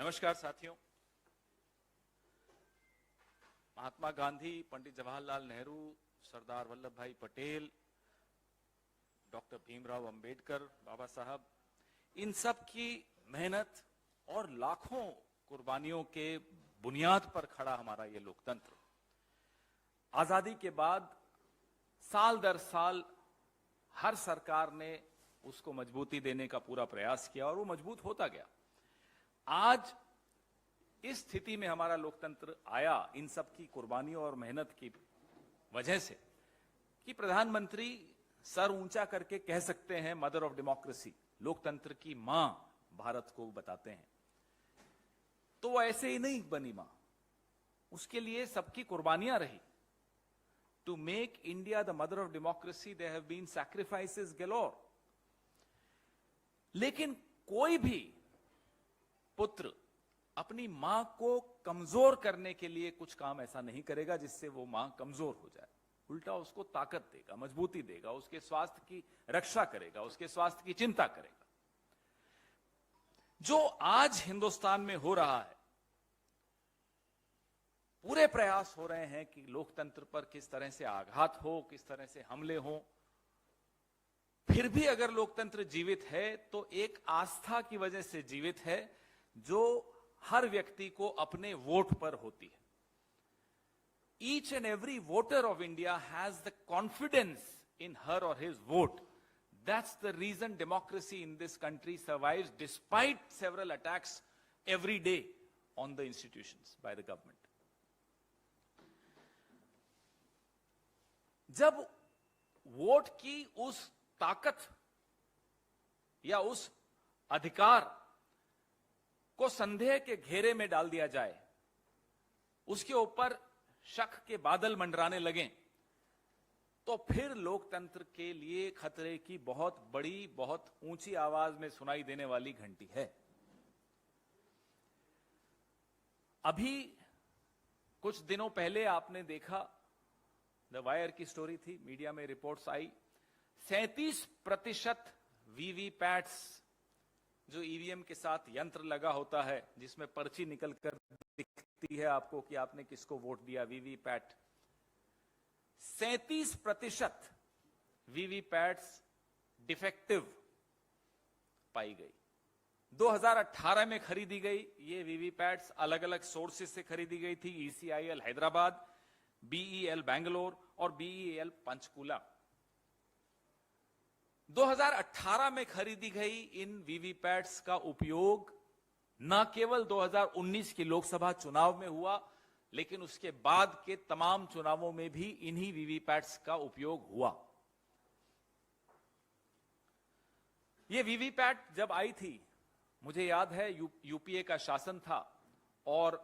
नमस्कार साथियों। महात्मा गांधी, पंडित जवाहरलाल नेहरू, सरदार वल्लभ भाई पटेल, डॉक्टर भीमराव अंबेडकर, बाबा साहब, इन सब की मेहनत और लाखों कुर्बानियों के बुनियाद पर खड़ा हमारा ये लोकतंत्र आजादी के बाद साल दर साल हर सरकार ने उसको मजबूती देने का पूरा प्रयास किया और वो मजबूत होता गया। आज इस स्थिति में हमारा लोकतंत्र आया इन सब की कुर्बानियों और मेहनत की वजह से कि प्रधानमंत्री सर ऊंचा करके कह सकते हैं मदर ऑफ डेमोक्रेसी, लोकतंत्र की मां भारत को बताते हैं। तो वो ऐसे ही नहीं बनी मां, उसके लिए सबकी कुर्बानियां रही। To make India the mother of democracy there have been sacrifices galore. लेकिन कोई भी पुत्र अपनी मां को कमजोर करने के लिए कुछ काम ऐसा नहीं करेगा जिससे वो मां कमजोर हो जाए। उल्टा उसको ताकत देगा, मजबूती देगा, उसके स्वास्थ्य की रक्षा करेगा, उसके स्वास्थ्य की चिंता करेगा। जो आज हिंदुस्तान में हो रहा है, पूरे प्रयास हो रहे हैं कि लोकतंत्र पर किस तरह से आघात हो, किस तरह से हमले हो। फिर भी अगर लोकतंत्र जीवित है तो एक आस्था की वजह से जीवित है जो हर व्यक्ति को अपने वोट पर होती है। Each and every voter of India has the confidence in her or his vote. That's the reason democracy in this country survives despite several attacks every day on the institutions by the government. जब vote की उस ताकत या उस अधिकार को संदेह के घेरे में डाल दिया जाए, उसके ऊपर शक के बादल मंडराने लगें, तो फिर लोकतंत्र के लिए खतरे की बहुत बड़ी, बहुत ऊंची आवाज में सुनाई देने वाली घंटी है। अभी कुछ दिनों पहले आपने देखा, द वायर की स्टोरी थी, मीडिया में रिपोर्ट्स आई, 37% वीवीपैट्स, जो ईवीएम के साथ यंत्र लगा होता है जिसमें पर्ची निकलकर दिखती है आपको कि आपने किसको वोट दिया, वीवीपैट, 37% वीवीपैट्स डिफेक्टिव पाई गई। 2018 में खरीदी गई ये वीवीपैट्स अलग अलग सोर्सेस से खरीदी गई थी, ईसीआईएल हैदराबाद, बीईएल बैंगलोर और बीईएल पंचकुला। 2018 में खरीदी गई इन वीवीपैट्स का उपयोग न केवल 2019 के लोकसभा चुनाव में हुआ, लेकिन उसके बाद के तमाम चुनावों में भी इन्हीं वीवीपैट्स का उपयोग हुआ। ये वीवीपैट जब आई थी, मुझे याद है यूपीए का शासन था और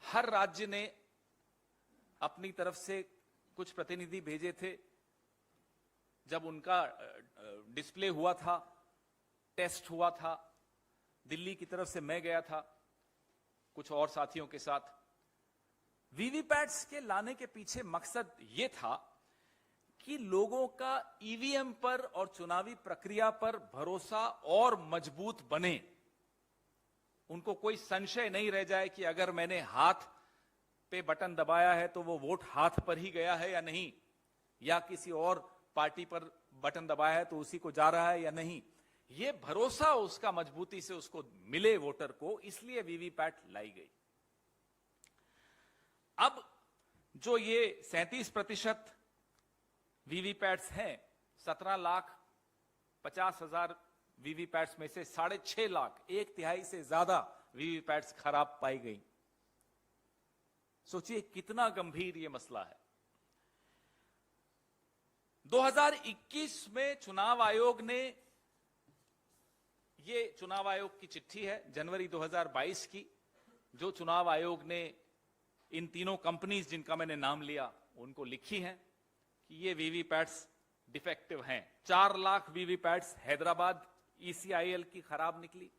हर राज्य ने अपनी तरफ से कुछ प्रतिनिधि भेजे थे। जब उनका डिस्प्ले हुआ था, टेस्ट हुआ था, दिल्ली की तरफ से मैं गया था कुछ और साथियों के साथ। वीवीपैट्स के लाने के पीछे मकसद यह था कि लोगों का ईवीएम पर और चुनावी प्रक्रिया पर भरोसा और मजबूत बने। उनको कोई संशय नहीं रह जाए कि अगर मैंने हाथ पे बटन दबाया है तो वो वोट हाथ पर ही गया है या नहीं, या किसी और पार्टी पर बटन दबाया है तो उसी को जा रहा है या नहीं। ये भरोसा उसका मजबूती से उसको मिले वोटर को, इसलिए वीवीपैट लाई गई। अब जो ये 37% वीवीपैट्स हैं, 17,50,000 वीवीपैट्स में से 6.5 लाख, 1/3 से ज्यादा वीवीपैट्स खराब पाई गई। सोचिए कितना गंभीर ये मसला है। 2021 में चुनाव आयोग ने, ये चुनाव आयोग की चिट्ठी है जनवरी 2022 की, जो चुनाव आयोग ने इन तीनों कंपनीज जिनका मैंने नाम लिया उनको लिखी है कि ये वीवीपैट्स डिफेक्टिव हैं। 4 लाख वीवीपैट्स हैदराबाद ईसीआईएल की खराब निकली,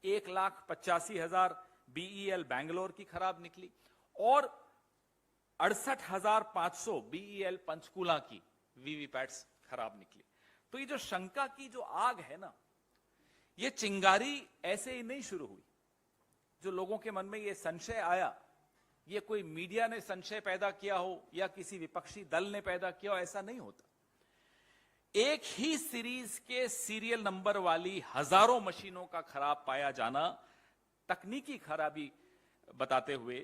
1,85,000 बीईएल बैंगलोर की खराब निकली और 68,500 बीईएल पंचकुला की वीवीपैट्स खराब निकली। तो ये जो शंका की जो आग है ना, ये चिंगारी ऐसे ही नहीं शुरू हुई। जो लोगों के मन में ये संशय आया, ये कोई मीडिया ने संशय पैदा किया हो या किसी विपक्षी दल ने पैदा किया हो, ऐसा नहीं होता। एक ही सीरीज के सीरियल नंबर वाली हजारों मशीनों का खराब पाया जाना, तकनीकी खराबी बताते हुए,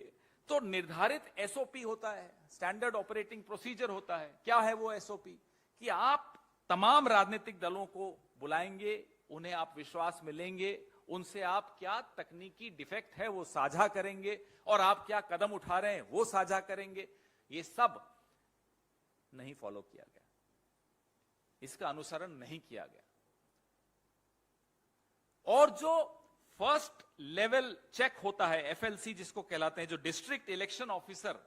तो निर्धारित एसओपी होता है, स्टैंडर्ड ऑपरेटिंग प्रोसीजर होता है। क्या है वो एसओपी? कि आप तमाम राजनीतिक दलों को बुलाएंगे, उन्हें आप विश्वास में लेंगे, उनसे आप क्या तकनीकी डिफेक्ट है वो साझा करेंगे और आप क्या कदम उठा रहे हैं वो साझा करेंगे। ये सब नहीं फॉलो किया गया, इसका अनुसरण नहीं किया गया। और जो फर्स्ट लेवल चेक होता है, एफएलसी जिसको कहलाते हैं, जो डिस्ट्रिक्ट इलेक्शन ऑफिसर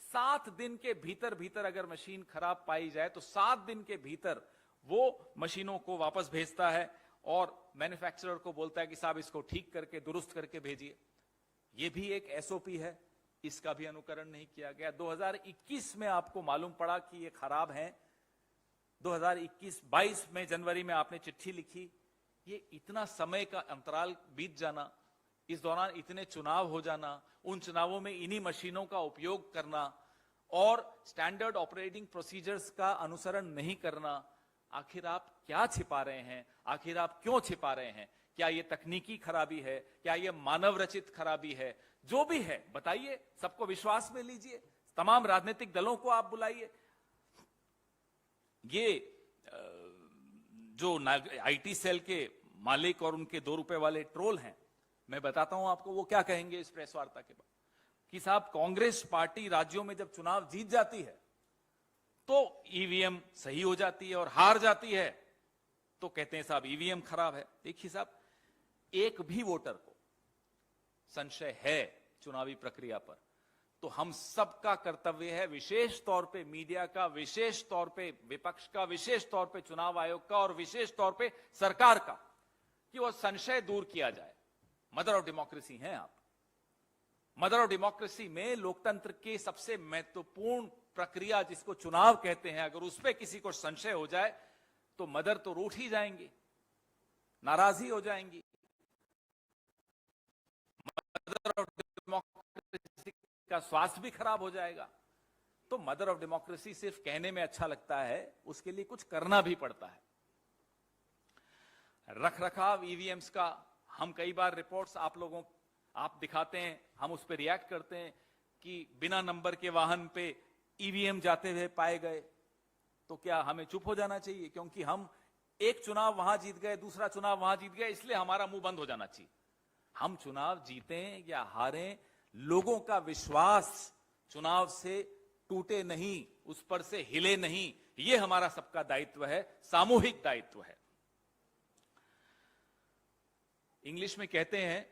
7 दिन के भीतर अगर मशीन खराब पाई जाए तो 7 दिन के भीतर वो मशीनों को वापस भेजता है और मैन्युफैक्चरर को बोलता है कि साहब इसको ठीक करके दुरुस्त करके भेजिए। ये भी एक एसओपी है, इसका भी अनुकरण नहीं किया गया। 2021 में आपको मालूम पड़ा कि ये खराब है। 2021-22 में जनवरी में आपने चिट्ठी लिखी। ये इतना समय का अंतराल बीत जाना, इस दौरान इतने चुनाव हो जाना, उन चुनावों में इन्हीं मशीनों का उपयोग करना और स्टैंडर्ड ऑपरेटिंग प्रोसीजर्स का अनुसरण नहीं करना, आखिर आप क्या छिपा रहे हैं? आखिर आप क्यों छिपा रहे हैं? क्या ये तकनीकी खराबी है? क्या ये मानव रचित खराबी है? जो भी है बताइए, सबको विश्वास में लीजिए, तमाम राजनीतिक दलों को आप बुलाइए। ये जो आईटी सेल के मालिक और उनके 2 रुपए वाले ट्रोल हैं, मैं बताता हूं आपको वो क्या कहेंगे इस प्रेस वार्ता के बाद। कि साहब, कांग्रेस पार्टी राज्यों में जब चुनाव जीत जाती है तो ईवीएम सही हो जाती है और हार जाती है तो कहते हैं साहब ईवीएम खराब है। देखिए साहब, एक भी वोटर को संशय है चुनावी प्रक्रिया पर तो हम सबका कर्तव्य है, विशेष तौर पे मीडिया का, विशेष तौर पे विपक्ष का, विशेष तौर पे चुनाव आयोग का और विशेष तौर पे सरकार का, कि वो संशय दूर किया जाए। मदर ऑफ डेमोक्रेसी हैं आप। मदर ऑफ डेमोक्रेसी में लोकतंत्र की सबसे महत्वपूर्ण प्रक्रिया जिसको चुनाव कहते हैं, अगर उस पर किसी को संशय हो जाए तो मदर तो रूठ ही जाएंगी, नाराज ही हो जाएंगी। मदर ऑफ डेमोक्रेसी का स्वास्थ्य भी खराब हो जाएगा। तो मदर ऑफ डेमोक्रेसी सिर्फ कहने में अच्छा लगता है, उसके लिए कुछ करना भी पड़ता है। रखरखाव ईवीएम्स का हम कई बार रिपोर्ट्स आप दिखाते हैं, हम उस पर रिएक्ट करते हैं कि बिना नंबर के वाहन पे ईवीएम जाते हुए पाए गए। तो क्या हमें चुप हो जाना चाहिए क्योंकि हम एक चुनाव वहां जीत गए, दूसरा चुनाव वहां जीत गए, इसलिए हमारा मुंह बंद हो जाना चाहिए? हम चुनाव जीतें या हारें, लोगों का विश्वास चुनाव से टूटे नहीं, उस पर से हिले नहीं, यह हमारा सबका दायित्व है, सामूहिक दायित्व है। इंग्लिश में कहते हैं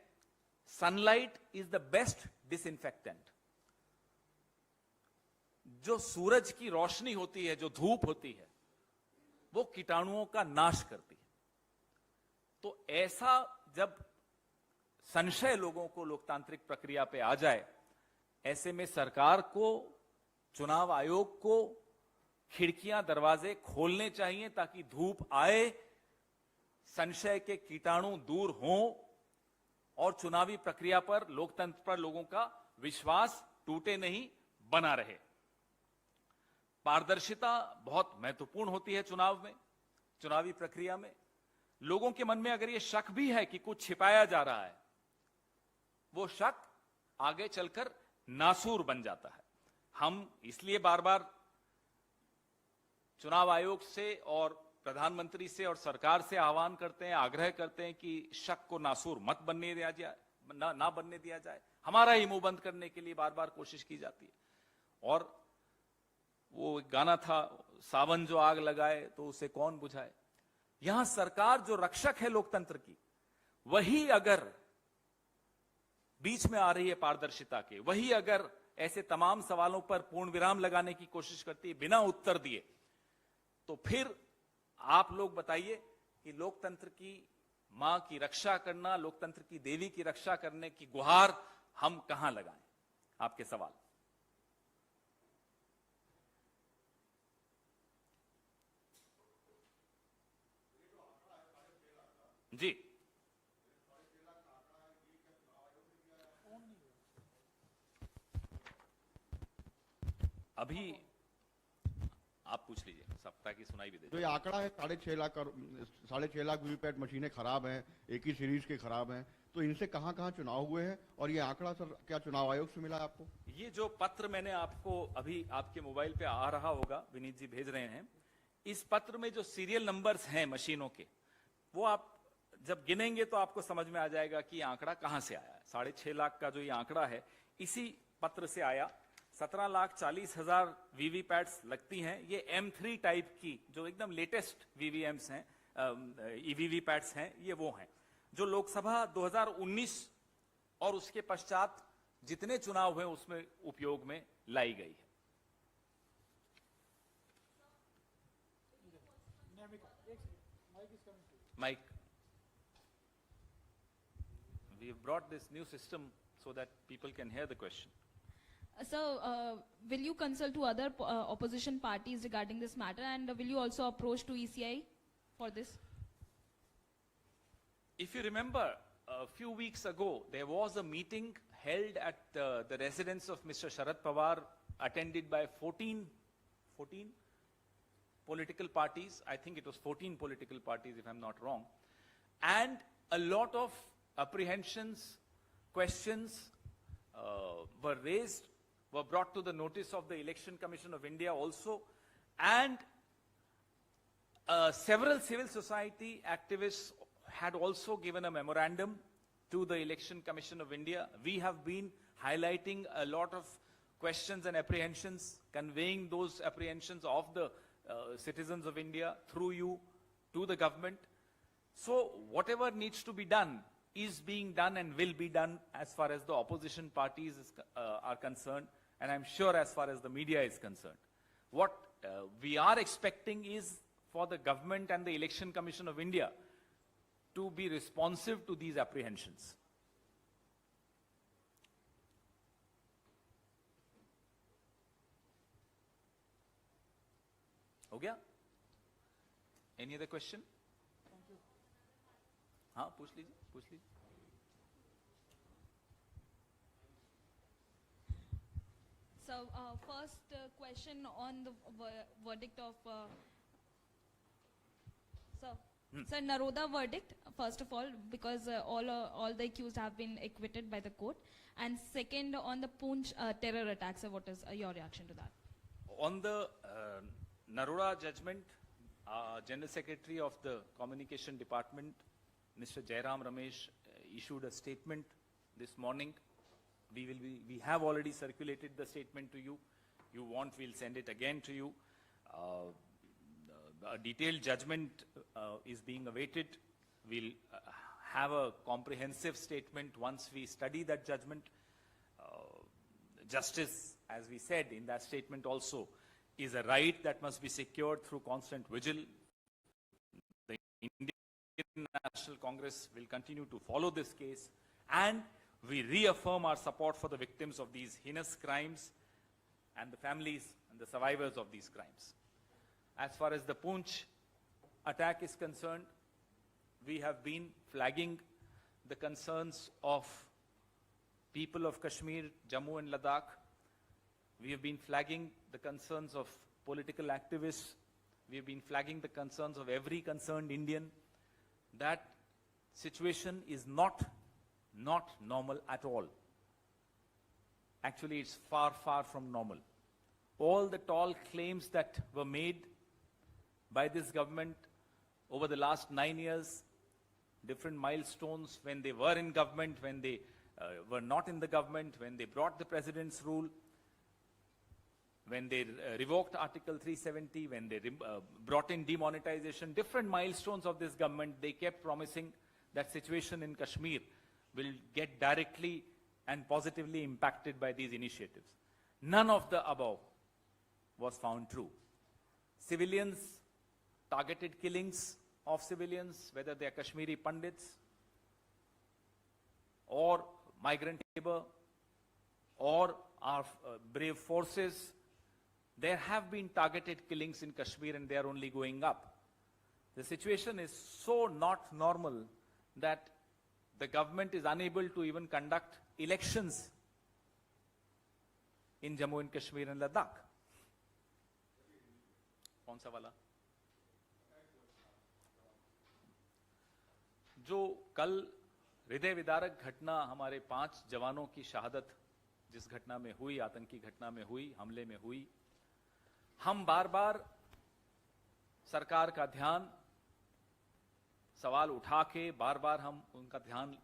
sunlight is the best disinfectant. जो सूरज की रोशनी होती है, जो धूप होती है, वो कीटाणुओं का नाश करती है। तो ऐसा जब संशय लोगों को लोकतांत्रिक प्रक्रिया पे आ जाए, ऐसे में सरकार को, चुनाव आयोग को खिड़कियां दरवाजे खोलने चाहिए ताकि धूप आए, संशय के कीटाणु दूर हों और चुनावी प्रक्रिया पर, लोकतंत्र पर लोगों का विश्वास टूटे नहीं, बना रहे। पारदर्शिता बहुत महत्वपूर्ण होती है चुनाव में, चुनावी प्रक्रिया में। लोगों के मन में अगर यह शक भी है कि कुछ छिपाया जा रहा है, वो शक आगे चलकर नासूर बन जाता है। हम इसलिए बार बार चुनाव आयोग से और प्रधानमंत्री से और सरकार से आह्वान करते हैं, आग्रह करते हैं कि शक को नासूर मत बनने दिया जाए, ना बनने दिया जाए। हमारा ही मुंह बंद करने के लिए बार बार कोशिश की जाती है। और वो गाना था, सावन जो आग लगाए तो उसे कौन बुझाए। यहां सरकार जो रक्षक है लोकतंत्र की, वही अगर बीच में आ रही है पारदर्शिता के, वही अगर ऐसे तमाम सवालों पर पूर्ण विराम लगाने की कोशिश करती है बिना उत्तर दिए, तो फिर आप लोग बताइए कि लोकतंत्र की मां की रक्षा करना, लोकतंत्र की देवी की रक्षा करने की गुहार हम कहां लगाएं? आपके सवाल। जी, अभी आप पूछ लीजिए, सप्ताह की सुनाई भी दे। जो ये आंकड़ा है 6.5 लाख वीवीपैट मशीनें खराब हैं, एक ही सीरीज के खराब हैं, तो इनसे कहां कहां चुनाव हुए हैं और ये आंकड़ा सर क्या चुनाव आयोग से मिला आपको? ये जो पत्र मैंने आपको अभी आपके मोबाइल पे आ रहा होगा, विनीत जी भेज रहे हैं, इस पत्र में जो सीरियल नंबर्स हैं मशीनों के, वो आप जब गिनेंगे तो आपको समझ में आ जाएगा कि ये आंकड़ा कहां से आया है। 6.5 लाख का जो ये आंकड़ा है इसी पत्र से आया। 17,40,000 वीवीपैट्स लगती हैं। ये M3 टाइप की जो एकदम लेटेस्ट वीवीएम्स हैं, ईवीवीपैट्स हैं, ये वो हैं जो लोकसभा 2019 और उसके पश्चात जितने चुनाव हुए उसमें उपयोग में लाई गई है। Mike, we have brought this new system so that people can hear the question. So, will you consult to other opposition parties regarding this matter, and will you also approach to ECI for this? If you remember, a few weeks ago, there was a meeting held at the residence of Mr. Sharad Pawar, attended by 14 political parties. I think it was 14 political parties, if I'm not wrong. And a lot of apprehensions, questions were raised, were brought to the notice of the Election Commission of India also. And several civil society activists had also given a memorandum to the Election Commission of India. We have been highlighting a lot of questions and apprehensions, conveying those apprehensions of the citizens of India through you to the government. So whatever needs to be done is being done and will be done as far as the opposition parties are concerned, and I'm sure as far as the media is concerned. What we are expecting is for the government and the Election Commission of India to be responsive to these apprehensions. हो गया? Any other question? हाँ, पूछ लीजिए. So, first question on the verdict of Sir, Naroda verdict, first of all, because all the accused have been acquitted by the court, and second on the Poonch terror attacks. So what is your reaction to that? On the Naroda judgment, General Secretary of the Communication Department, Mr. Jairam Ramesh, issued a statement this morning. We have already circulated the statement to you. You want, we'll send it again to you. A detailed judgment is being awaited. We'll have a comprehensive statement once we study that judgment. Justice, as we said in that statement also, is a right that must be secured through constant vigil. The Indian National Congress will continue to follow this case, and we reaffirm our support for the victims of these heinous crimes and the families and the survivors of these crimes. As far as the Poonch attack is concerned, we have been flagging the concerns of people of Kashmir, Jammu and Ladakh. We have been flagging the concerns of political activists. We have been flagging the concerns of every concerned Indian. That situation is not normal at all. Actually, it's far, far from normal. All the tall claims that were made by this government over the last 9 years, different milestones when they were in government, when they were not in the government, when they brought the president's rule, when they revoked Article 370, when they brought in demonetization, different milestones of this government, they kept promising that situation in Kashmir will get directly and positively impacted by these initiatives. None of the above was found true. Civilians, targeted killings of civilians, whether they are Kashmiri Pandits or migrant labor or our brave forces, there have been targeted killings in Kashmir and they are only going up. The situation is so not normal that the government is unable to even conduct elections in Jammu and Kashmir and Ladakh. कौन सा वाला? जो कल हृदय विदारक घटना हमारे 5 जवानों की शहादत जिस घटना में हुई, आतंकी घटना में हुई, हमले में हुई, हम बार बार सरकार का ध्यान सवाल उठा के बार बार हम उनका ध्यान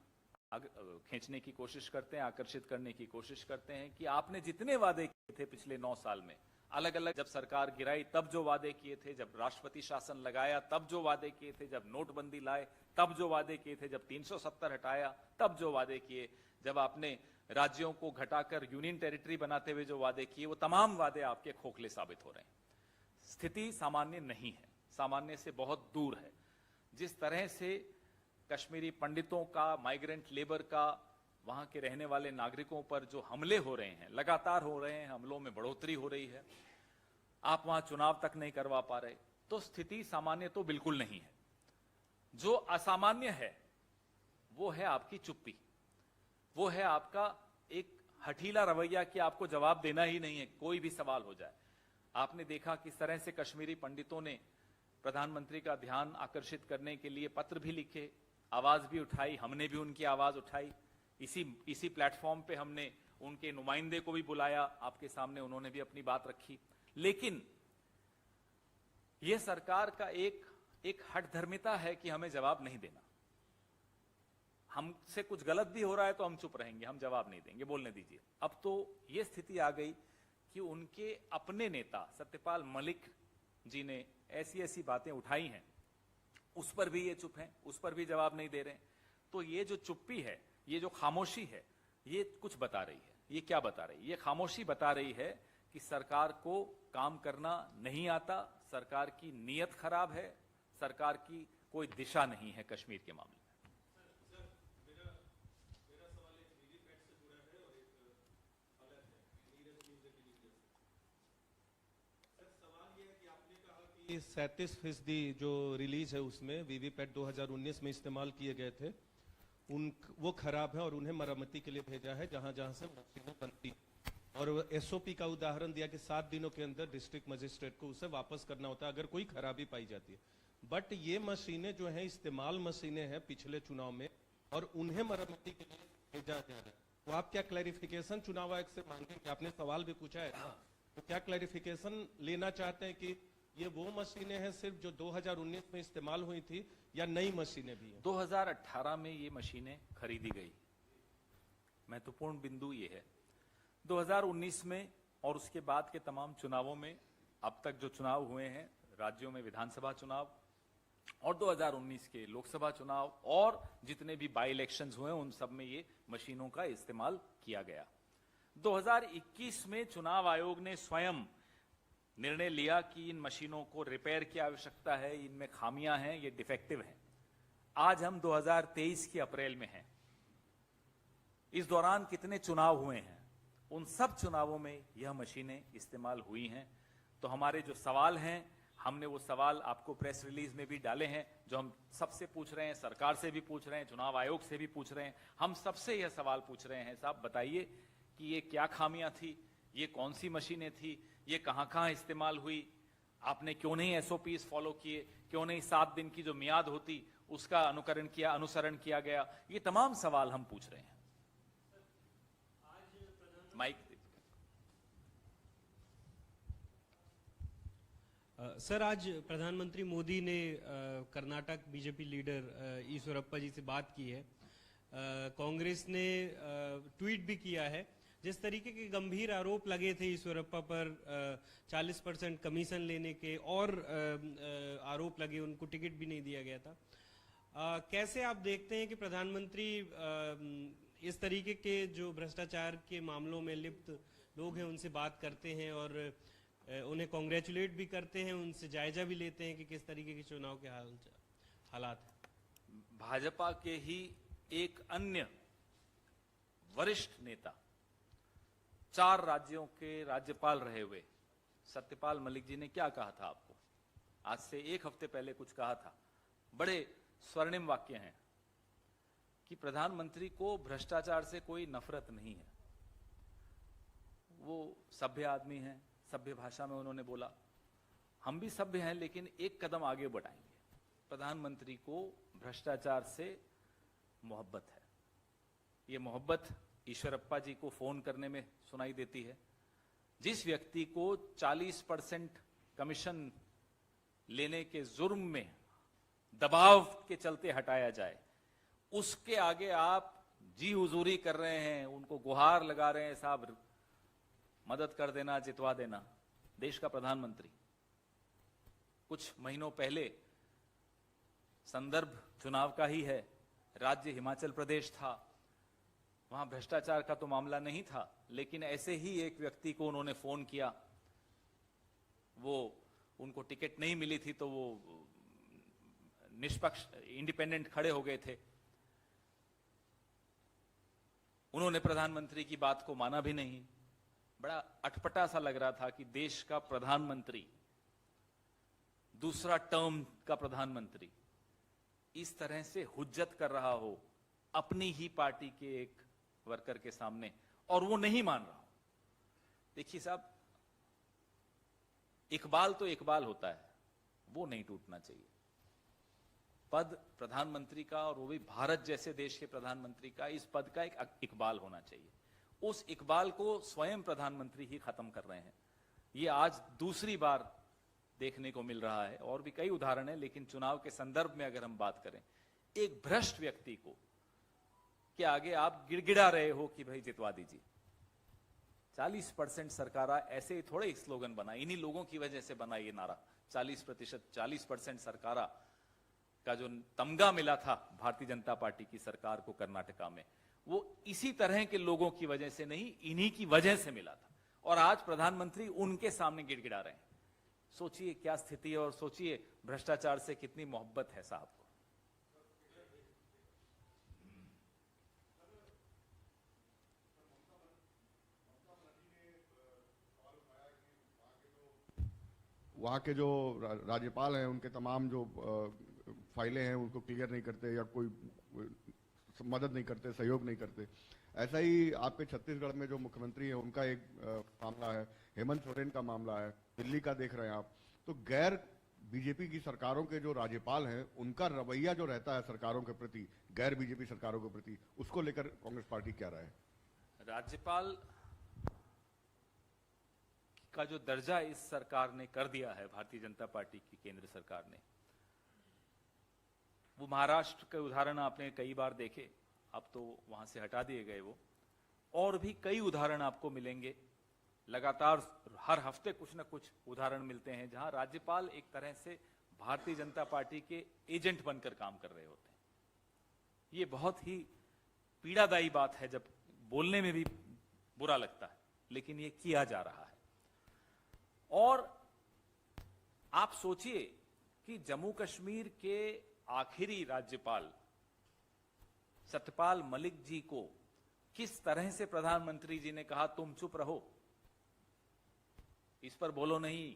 खींचने की कोशिश करते हैं, आकर्षित करने की कोशिश करते हैं कि आपने जितने वादे किए थे पिछले 9 साल में, अलग अलग, जब सरकार गिराई तब जो वादे किए थे, जब राष्ट्रपति शासन लगाया तब जो वादे किए थे, जब नोटबंदी लाए तब जो वादे किए थे, जब 370 हटाया तब जो वादे किए, जब आपने राज्यों को घटाकर यूनियन टेरिटरी बनाते हुए जो वादे किए, वो तमाम वादे आपके खोखले साबित हो रहे हैं। स्थिति सामान्य नहीं है, सामान्य से बहुत दूर है। जिस तरह से कश्मीरी पंडितों का, माइग्रेंट लेबर का, वहां के रहने वाले नागरिकों पर जो हमले हो रहे हैं, लगातार हो रहे हैं, हमलों में बढ़ोतरी हो रही है, आप वहां चुनाव तक नहीं करवा पा रहे, तो स्थिति सामान्य तो बिल्कुल नहीं है। जो असामान्य है वो है आपकी चुप्पी, वो है आपका एक हठीला रवैया कि आपको जवाब देना ही नहीं है, कोई भी सवाल हो जाए। आपने देखा किस तरह से कश्मीरी पंडितों ने प्रधानमंत्री का ध्यान आकर्षित करने के लिए पत्र भी लिखे, आवाज भी उठाई, हमने भी उनकी आवाज उठाई, इसी प्लेटफॉर्म पे हमने उनके नुमाइंदे को भी बुलाया, आपके सामने उन्होंने भी अपनी बात रखी। लेकिन यह सरकार का एक हठधर्मिता है कि हमें जवाब नहीं देना। हमसे कुछ गलत भी हो रहा है तो हम चुप रहेंगे, हम जवाब नहीं देंगे, बोलने दीजिए। अब तो यह स्थिति आ गई कि उनके अपने नेता सत्यपाल मलिक जी ने ऐसी ऐसी बातें उठाई हैं, उस पर भी ये चुप हैं, उस पर भी जवाब नहीं दे रहे हैं। तो ये जो चुप्पी है, ये जो खामोशी है, ये कुछ बता रही है। ये क्या बता रही है? ये खामोशी बता रही है कि सरकार को काम करना नहीं आता, सरकार की नीयत खराब है, सरकार की कोई दिशा नहीं है कश्मीर के मामले में। कि 37% जो रिलीज है उसमें वीवीपैट 2019 में इस्तेमाल किए गए थे, वो खराब है और उन्हें मरम्मती के लिए भेजा है जहां जहां से मशीनें बनती। और एसओपी का उदाहरण दिया कि 7 दिनों के अंदर डिस्ट्रिक्ट मजिस्ट्रेट को उसे वापस करना होता है अगर कोई खराबी पाई जाती है। बट ये मशीनें जो है इस्तेमाल मशीनें हैं पिछले चुनाव में, और उन्हें मरम्मती के लिए भेजा जा रहा है। तो आप क्या क्लैरिफिकेशन चुनाव आयोग से मांगेंगे? आपने सवाल भी पूछा है, तो क्या क्लैरिफिकेशन लेना चाहते हैं कि ये वो मशीनें हैं सिर्फ जो 2019 में इस्तेमाल हुई थी या नई मशीनें भी हैं? 2018 में ये मशीनें खरीदी गई। महत्वपूर्ण बिंदु ये है 2019 में और उसके बाद के तमाम चुनावों में, अब तक जो चुनाव हुए हैं राज्यों में, विधानसभा चुनाव और 2019 के लोकसभा चुनाव और जितने भी बाई इलेक्शंस हुए उन सब में ये मशीनों का इस्तेमाल किया गया। 2021 में चुनाव आयोग ने स्वयं निर्णय लिया कि इन मशीनों को रिपेयर की आवश्यकता है, इनमें खामियां हैं, ये डिफेक्टिव हैं। आज हम 2023 के अप्रैल में हैं। इस दौरान कितने चुनाव हुए हैं? उन सब चुनावों में यह मशीनें इस्तेमाल हुई हैं। तो हमारे जो सवाल हैं, हमने वो सवाल आपको प्रेस रिलीज में भी डाले हैं, जो हम सबसे पूछ रहे हैं, सरकार से भी पूछ रहे हैं, चुनाव आयोग से भी पूछ रहे हैं। हम सबसे यह सवाल पूछ रहे हैं, साहब बताइए कि ये क्या खामियां थी, ये कौन सी मशीनें थी, ये कहां कहां इस्तेमाल हुई, आपने क्यों नहीं एसओपीज फॉलो किए, क्यों नहीं 7 दिन की जो मियाद होती उसका अनुसरण किया गया। ये तमाम सवाल हम पूछ रहे हैं। माइक सर, आज प्रधानमंत्री मोदी ने कर्नाटक बीजेपी लीडर ईश्वरप्पा जी से बात की है। कांग्रेस ने ट्वीट भी किया है। जिस तरीके के गंभीर आरोप लगे थे ईश्वरप्पा पर 40% कमीशन लेने के, और आरोप लगे, उनको टिकट भी नहीं दिया गया था। कैसे आप देखते हैं कि प्रधानमंत्री इस तरीके के जो भ्रष्टाचार के मामलों में लिप्त लोग हैं उनसे बात करते हैं और उन्हें कांग्रेचुलेट भी करते हैं, उनसे जायजा भी लेते हैं कि किस तरीके के चुनाव के हालात हैं? भाजपा के ही एक अन्य वरिष्ठ नेता, 4 राज्यों के राज्यपाल रहे हुए सत्यपाल मलिक जी ने क्या कहा था आपको? आज से 1 हफ्ते पहले कुछ कहा था, बड़े स्वर्णिम वाक्य हैं कि प्रधानमंत्री को भ्रष्टाचार से कोई नफरत नहीं है, वो सभ्य आदमी हैं, सभ्य भाषा में उन्होंने बोला। हम भी सभ्य हैं, लेकिन एक कदम आगे बढ़ाएंगे। प्रधानमंत्री को भ्रष्टाचार से मोहब्बत है। ये मोहब्बत ईश्वरप्पा जी को फोन करने में सुनाई देती है। जिस व्यक्ति को 40% कमीशन लेने के जुर्म में दबाव के चलते हटाया जाए, उसके आगे आप जी हुजूरी कर रहे हैं, उनको गुहार लगा रहे हैं, साहब मदद कर देना, जितवा देना। देश का प्रधानमंत्री, कुछ महीनों पहले संदर्भ चुनाव का ही है, राज्य हिमाचल प्रदेश था, वहां भ्रष्टाचार का तो मामला नहीं था, लेकिन ऐसे ही एक व्यक्ति को उन्होंने फोन किया। वो उनको टिकट नहीं मिली थी, तो वो निष्पक्ष इंडिपेंडेंट खड़े हो गए थे। उन्होंने प्रधानमंत्री की बात को माना भी नहीं। बड़ा अटपटा सा लग रहा था कि देश का प्रधानमंत्री, दूसरा टर्म का प्रधानमंत्री, इस तरह से हुज्जत कर रहा हो अपनी ही पार्टी के एक वर्कर के सामने, और वो नहीं मान रहा हो। देखिए साहब, इकबाल तो इकबाल होता है, वो नहीं टूटना चाहिए। पद प्रधानमंत्री का, और वो भी भारत जैसे देश के प्रधानमंत्री का, इस पद का एक इकबाल होना चाहिए। उस इकबाल को स्वयं प्रधानमंत्री ही खत्म कर रहे हैं। ये आज दूसरी बार देखने को मिल रहा है, और भी कई उदाहरण है, लेकिन चुनाव के संदर्भ में अगर हम बात करें, एक भ्रष्ट व्यक्ति को के आगे आप गिड़गिड़ा रहे हो कि भाई जितवा दीजिए। 40% सरकारा, ऐसे ही थोड़े स्लोगन बना, इन्हीं लोगों की वजह से बना ये नारा। 40% सरकारा का जो तमगा मिला था भारतीय जनता पार्टी की सरकार को कर्नाटका में, वो इसी तरह के लोगों की वजह से नहीं, इन्हीं की वजह से मिला था। और आज प्रधानमंत्री उनके सामने गिड़गिड़ा रहे हैं। सोचिए क्या स्थिति है, और सोचिए भ्रष्टाचार से कितनी मोहब्बत है साहब को। वहाँ के जो राज्यपाल हैं, उनके तमाम जो फाइलें हैं उनको क्लियर नहीं करते, या कोई मदद नहीं करते, सहयोग नहीं करते। ऐसा ही आपके छत्तीसगढ़ में जो मुख्यमंत्री है, उनका एक मामला है, हेमंत सोरेन का मामला है, दिल्ली का देख रहे हैं आप। तो गैर बीजेपी की सरकारों के जो राज्यपाल हैं, उनका रवैया जो रहता है सरकारों के प्रति, गैर बीजेपी सरकारों के प्रति, उसको लेकर कांग्रेस पार्टी क्या राय है? राज्यपाल का जो दर्जा इस सरकार ने कर दिया है, भारतीय जनता पार्टी की केंद्र सरकार ने, वो महाराष्ट्र के उदाहरण आपने कई बार देखे, अब तो वहां से हटा दिए गए वो। और भी कई उदाहरण आपको मिलेंगे, लगातार हर हफ्ते कुछ न कुछ उदाहरण मिलते हैं जहां राज्यपाल एक तरह से भारतीय जनता पार्टी के एजेंट बनकर काम कर रहे होते हैं। ये बहुत ही पीड़ादायी बात है, जब बोलने में भी बुरा लगता है, लेकिन ये किया जा रहा है। और आप सोचिए कि जम्मू कश्मीर के आखिरी राज्यपाल सत्यपाल मलिक जी को किस तरह से प्रधानमंत्री जी ने कहा, तुम चुप रहो, इस पर बोलो नहीं।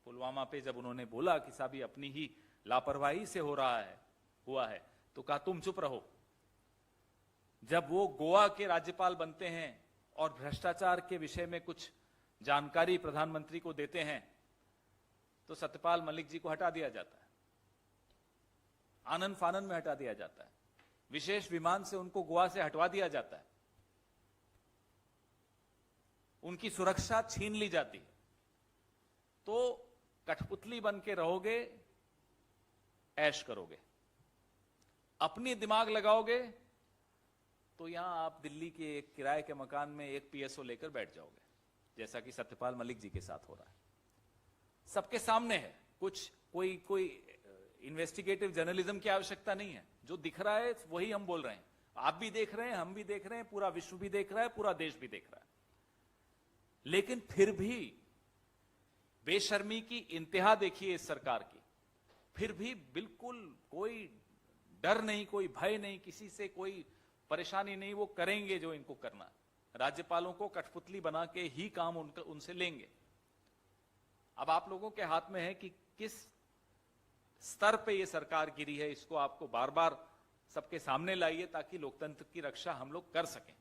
पुलवामा पे जब उन्होंने बोला कि साहब ये अपनी ही लापरवाही से हुआ है, तो कहा तुम चुप रहो। जब वो गोवा के राज्यपाल बनते हैं और भ्रष्टाचार के विषय में कुछ जानकारी प्रधानमंत्री को देते हैं, तो सत्यपाल मलिक जी को हटा दिया जाता है, आनन फानन में हटा दिया जाता है, विशेष विमान से उनको गोवा से हटवा दिया जाता है, उनकी सुरक्षा छीन ली जाती है। तो कठपुतली बन के रहोगे, ऐश करोगे, अपनी दिमाग लगाओगे, तो यहां आप दिल्ली के एक किराए के मकान में एक पीएसओ लेकर बैठ जाओगे, जैसा कि सत्यपाल मलिक जी के साथ हो रहा है। सबके सामने है, कोई इन्वेस्टिगेटिव जर्नलिज्म की आवश्यकता नहीं है। जो दिख रहा है वही हम बोल रहे हैं, आप भी देख रहे हैं, हम भी देख रहे हैं, पूरा विश्व भी देख रहा है, पूरा देश भी देख रहा है। लेकिन फिर भी बेशर्मी की इंतहा देखिए इस सरकार की। फिर भी बिल्कुल कोई डर नहीं, कोई भय नहीं, किसी से कोई परेशानी नहीं, वो करेंगे जो इनको करना है। राज्यपालों को कठपुतली बना के ही काम उनसे लेंगे। अब आप लोगों के हाथ में है कि किस स्तर पे ये सरकार गिरी है, इसको आपको बार बार सबके सामने लाइए ताकि लोकतंत्र की रक्षा हम लोग कर सकें।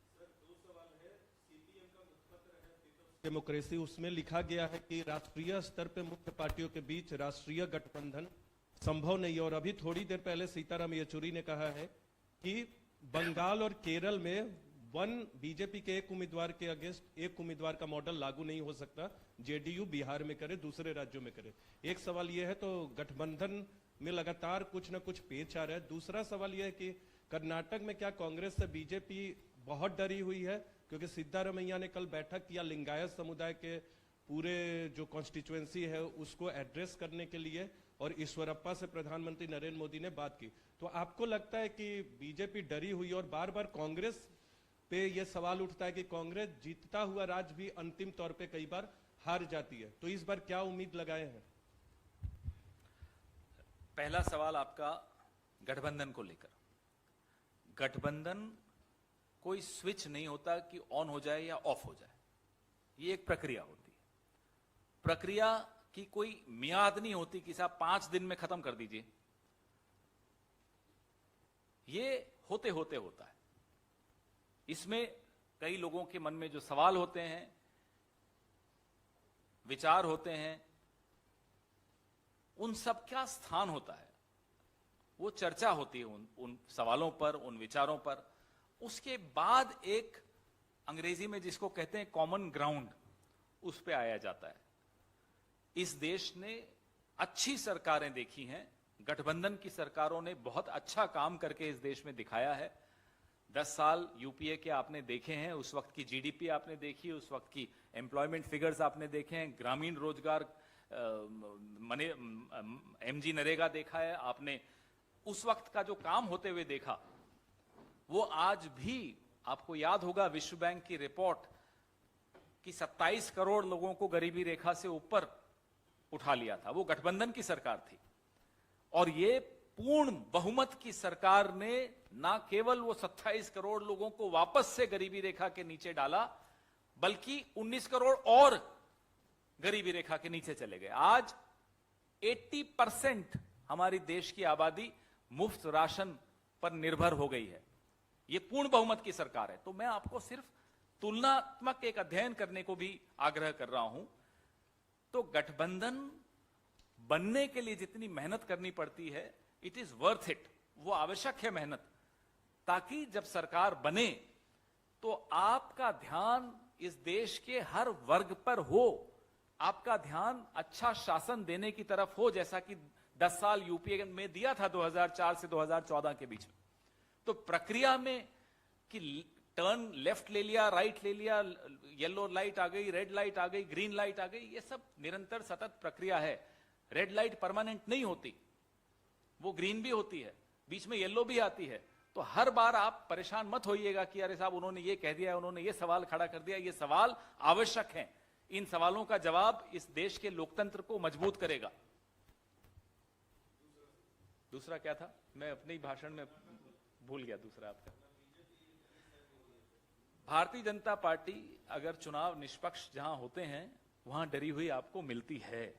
सर, दो सवाल है। डेमोक्रेसी, उसमें लिखा गया है कि राष्ट्रीय स्तर पे मुख्य पार्टियों के बीच राष्ट्रीय गठबंधन संभव नहीं है। और अभी थोड़ी देर पहले सीताराम येचुरी ने कहा है कि बंगाल और केरल में बीजेपी के एक उम्मीदवार के अगेंस्ट एक उम्मीदवार का मॉडल लागू नहीं हो सकता, जेडीयू बिहार में करे, दूसरे राज्यों में करे। एक सवाल यह है, तो गठबंधन में लगातार कुछ ना कुछ पेच आ रहा है। दूसरा सवाल यह है कि कर्नाटक में क्या कांग्रेस से बीजेपी बहुत डरी हुई है? क्योंकि सिद्धारमैया ने कल बैठक किया लिंगायत समुदाय के पूरे जो कॉन्स्टिट्यूएंसी है उसको एड्रेस करने के लिए, और ईश्वरप्पा से प्रधानमंत्री नरेंद्र मोदी ने बात की। तो आपको लगता है कि बीजेपी डरी हुई, और बार बार कांग्रेस पे यह सवाल उठता है कि कांग्रेस जीतता हुआ राज्य भी अंतिम तौर पे कई बार हार जाती है, तो इस बार क्या उम्मीद लगाए हैं? पहला सवाल आपका गठबंधन को लेकर। गठबंधन कोई स्विच नहीं होता कि ऑन हो जाए या ऑफ हो जाए, ये एक प्रक्रिया होती है। प्रक्रिया की कोई मियाद नहीं होती कि साहब 5 दिन में खत्म कर दीजिए, ये होते होते होता है। इसमें कई लोगों के मन में जो सवाल होते हैं, विचार होते हैं, उन सब क्या स्थान होता है, वो चर्चा होती है उन सवालों पर, उन विचारों पर। उसके बाद एक अंग्रेजी में जिसको कहते हैं कॉमन ग्राउंड, उस पे आया जाता है। इस देश ने अच्छी सरकारें देखी हैं, गठबंधन की सरकारों ने बहुत अच्छा काम करके इस देश में दिखाया है। 10 साल यूपीए के आपने देखे हैं, उस वक्त की जीडीपी आपने देखी, उस वक्त की एम्प्लॉयमेंट फिगर्स आपने देखे हैं, ग्रामीण रोजगार एमजी नरेगा देखा है आपने। उस वक्त का जो काम होते हुए देखा, वो आज भी आपको याद होगा विश्व बैंक की रिपोर्ट कि 27 करोड़ लोगों को गरीबी रेखा से ऊपर उठा लिया था, वो गठबंधन की सरकार थी। और ये पूर्ण बहुमत की सरकार ने ना केवल वो 27 करोड़ लोगों को वापस से गरीबी रेखा के नीचे डाला, बल्कि 19 करोड़ और गरीबी रेखा के नीचे चले गए। आज 80% हमारी देश की आबादी मुफ्त राशन पर निर्भर हो गई है। ये पूर्ण बहुमत की सरकार है। तो मैं आपको सिर्फ तुलनात्मक एक अध्ययन करने को भी आग्रह कर रहा हूं। तो गठबंधन बनने के लिए जितनी मेहनत करनी पड़ती है, इट इज वर्थ इट, वो आवश्यक है मेहनत, ताकि जब सरकार बने तो आपका ध्यान इस देश के हर वर्ग पर हो, आपका ध्यान अच्छा शासन देने की तरफ हो, जैसा कि 10 साल यूपीए में दिया था 2004 से 2014 के बीच में। तो प्रक्रिया में कि टर्न लेफ्ट ले लिया, राइट ले लिया, येलो लाइट आ गई, रेड लाइट आ गई, ग्रीन लाइट आ गई, ये सब निरंतर सतत प्रक्रिया है। रेड लाइट परमानेंट नहीं होती, वो ग्रीन भी होती है, बीच में येलो भी आती है। तो हर बार आप परेशान मत होइएगा कि अरे साहब उन्होंने ये कह दिया, उन्होंने ये सवाल खड़ा कर दिया। ये सवाल आवश्यक हैं, इन सवालों का जवाब इस देश के लोकतंत्र को मजबूत करेगा। दूसरा क्या था, मैं अपने ही भाषण में भूल गया दूसरा आपका। भारतीय जनता पार्टी अगर चुनाव निष्पक्ष जहां होते हैं वहां डरी हुई आपको मिलती है।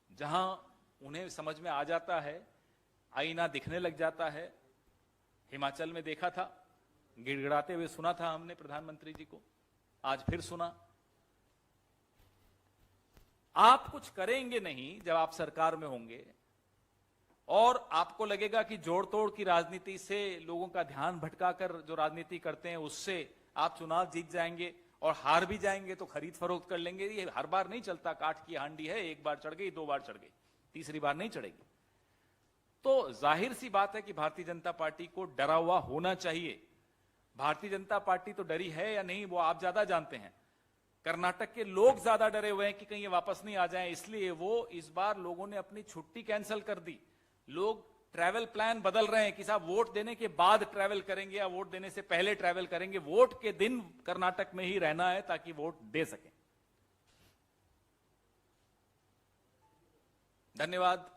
जहां उन्हें समझ में आ जाता है, आईना दिखने लग जाता है। हिमाचल में देखा था, गिड़गिड़ाते हुए सुना था हमने प्रधानमंत्री जी को, आज फिर सुना। आप कुछ करेंगे नहीं जब आप सरकार में होंगे, और आपको लगेगा कि जोड़ तोड़ की राजनीति से, लोगों का ध्यान भटकाकर जो राजनीति करते हैं उससे आप चुनाव जीत जाएंगे, और हार भी जाएंगे तो खरीद फरोख्त कर लेंगे। ये हर बार नहीं चलता, काठ की हांडी है, एक बार चढ़ गई, 2 बार चढ़ गई, तीसरी बार नहीं चढ़ेगी। तो जाहिर सी बात है कि भारतीय जनता पार्टी को डरा हुआ होना चाहिए। भारतीय जनता पार्टी तो डरी है या नहीं वो आप ज्यादा जानते हैं। कर्नाटक के लोग ज्यादा डरे हुए हैं कि कहीं ये वापस नहीं आ जाएं, इसलिए वो इस बार लोगों ने अपनी छुट्टी कैंसिल कर दी। लोग ट्रैवल प्लान बदल रहे हैं कि साहब वोट देने के बाद ट्रैवल करेंगे या वोट देने से पहले ट्रैवल करेंगे। वोट के दिन कर्नाटक में ही रहना है ताकि वोट दे सकें। धन्यवाद।